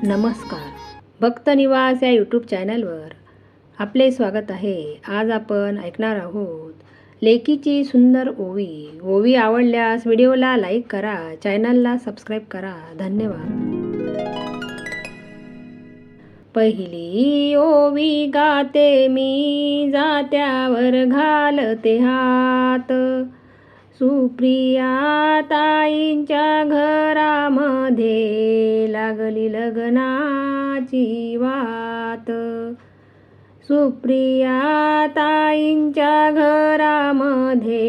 नमस्कार. भक्तनिवास या यूट्यूब चॅनलवर आपले स्वागत आहे. आज आपण ऐकणार आहोत लेकीची सुंदर ओवी. ओवी आवडल्यास व्हिडिओला लाईक करा, चॅनलला सबस्क्राईब करा. धन्यवाद. पहिली ओवी गाते मी, जात्यावर घालते हात. सुप्रिया ताईंच्या घरामध्ये लागली लग्नाची वात. सुप्रिया ताईंच्या घरामध्ये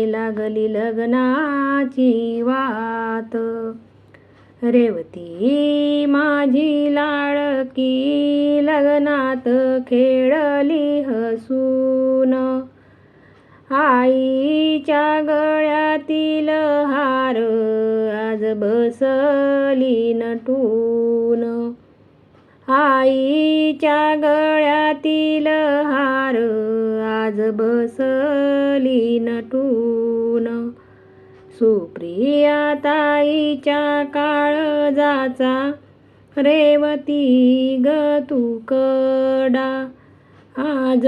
लागली लग्नाची वात. रेवती माझी लाडकी लग्नात खेळली हसून. आईच्या गळ्यातील हार आज बसली नटून. आईच्या गळ्यातील हार आज बसली नटून. सुप्रिया ताईच्या काळजाचा रेवती ग तू कडा. आज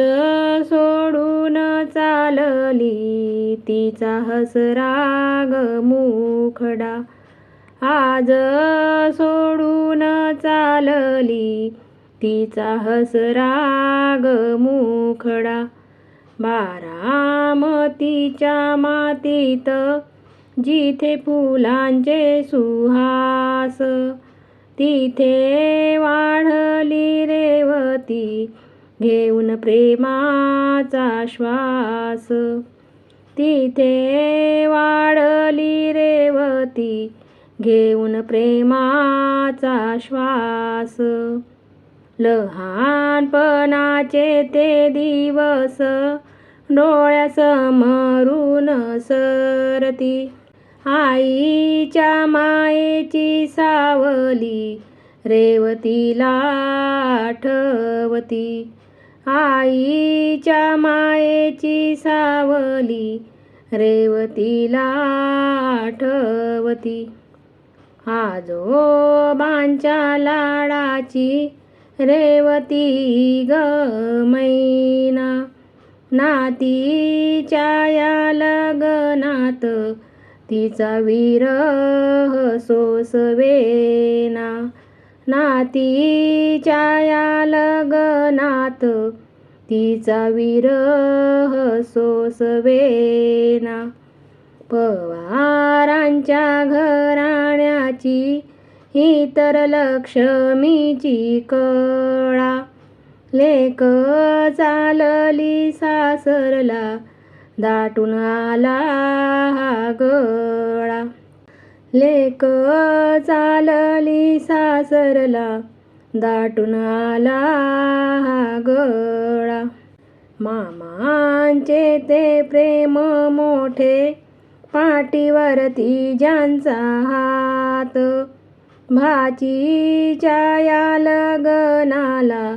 सोडून चालली तिचा हसरा ग मुखडा. आज सोडून चालली तिचा हसरा ग मुखडा. बारामतीच्या मातीत जिथे फुलांचे सुहास, तिथे वाढली रेवती घेऊन प्रेमाचा श्वास. तिथे वाढली रेवती घेऊन प्रेमाचा श्वास. लहानपणाचे ते दिवस डोळ्यासमोरून सरती. आईच्या मायेची सावली रेवतीला आठवती. आईच्या मायेची सावली रेवतीला आठवती. आजोबांच्या लाडाची रेवती ग मैना. नातीच्या या लग्नात तिचा विरह सोसवेना. नातीच्या या लग्नात तिचा विरह सोसवेना. पवारांच्या घराण्याची ही तर लक्ष्मीची कळा. लेक चालली सासरला दाटून आला हा गळा. लेक चालली सासरला दाटून आला हा गळा. मामांचे ते प्रेम मोठे पाठीवरती ज्यांचा हात. भाचीच्या या लग्नाला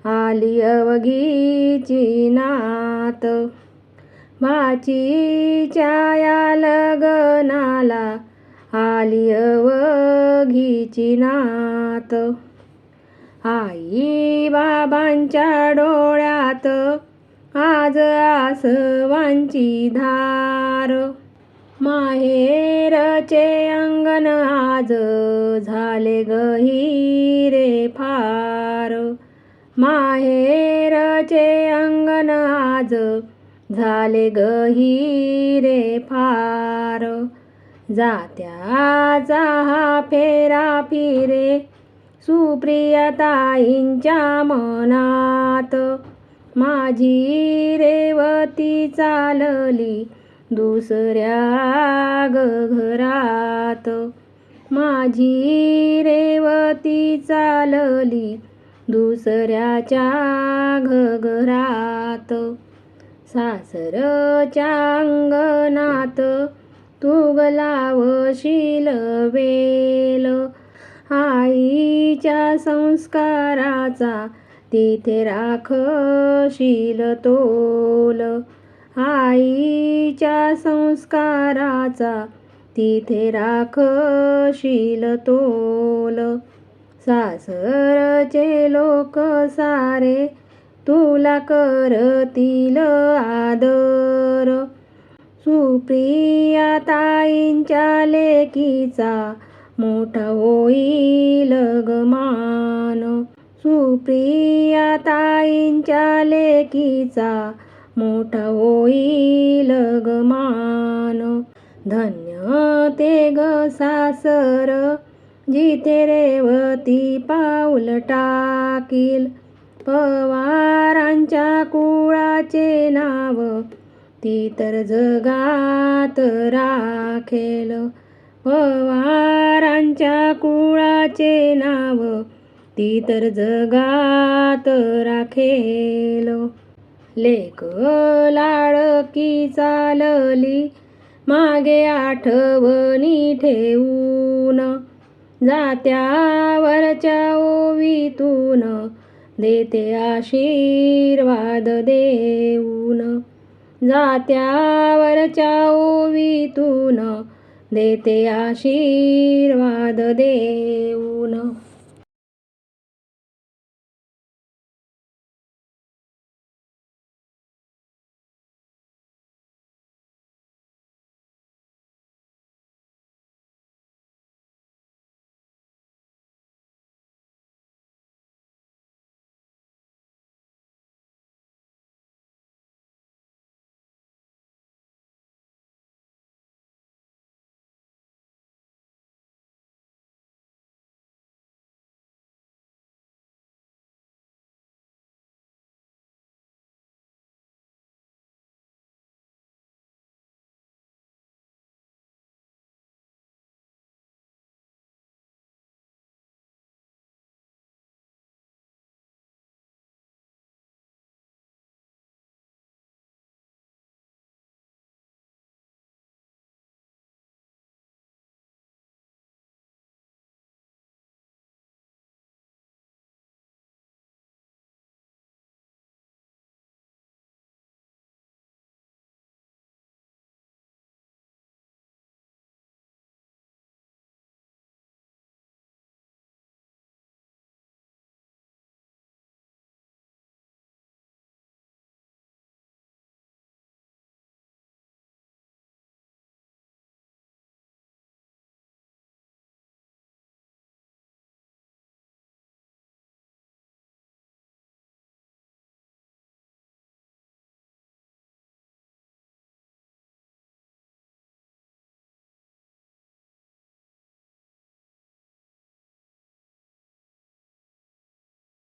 आली अवघीची नात. भाचीच्या या लग्नाला आली अवघीची नात. आई बाबांच्या डोळ्यात आज आसवांची धार. माहेरचे अंगण आज झाले गहिरे फार. माहेरचे अंगण आज झाले गहिरे फार. जात्याचा हा फेरा फिरे सुप्रिया ताईंच्या मनात. माझी रेवती चालली दुसऱ्या घरात. माझी रेवती चालली दुसऱ्याच्या घरात. सासरच्या अंगणात तू लावशील वेल. आईच्या संस्काराचा तिथे राखशील तोल. आईच्या संस्काराचा तिथे राखशील तोल. सासरचे लोक सारे तुला करतील आदर. सुप्रिया ताईंच्या लेकीचा मोठा होईल ग मान. सुप्रिया ताईंच्या लेकीचा मोठा होईल ग मान. धन्य ते ग सासर जिथे रेवती पाऊल टाकील. पवारांच्या कुळाचे नाव ती तर जगात राखेल. पवारांच्या कुळाचे नाव ती तर जगात राखेल. लेक लाडकी चालली मागे आठवणी ठेवून. जात्यावरच्या ओवीतून देते आशीर्वाद देऊन. जात्यावरच्या ओवीतून देते आशीर्वाद देऊन.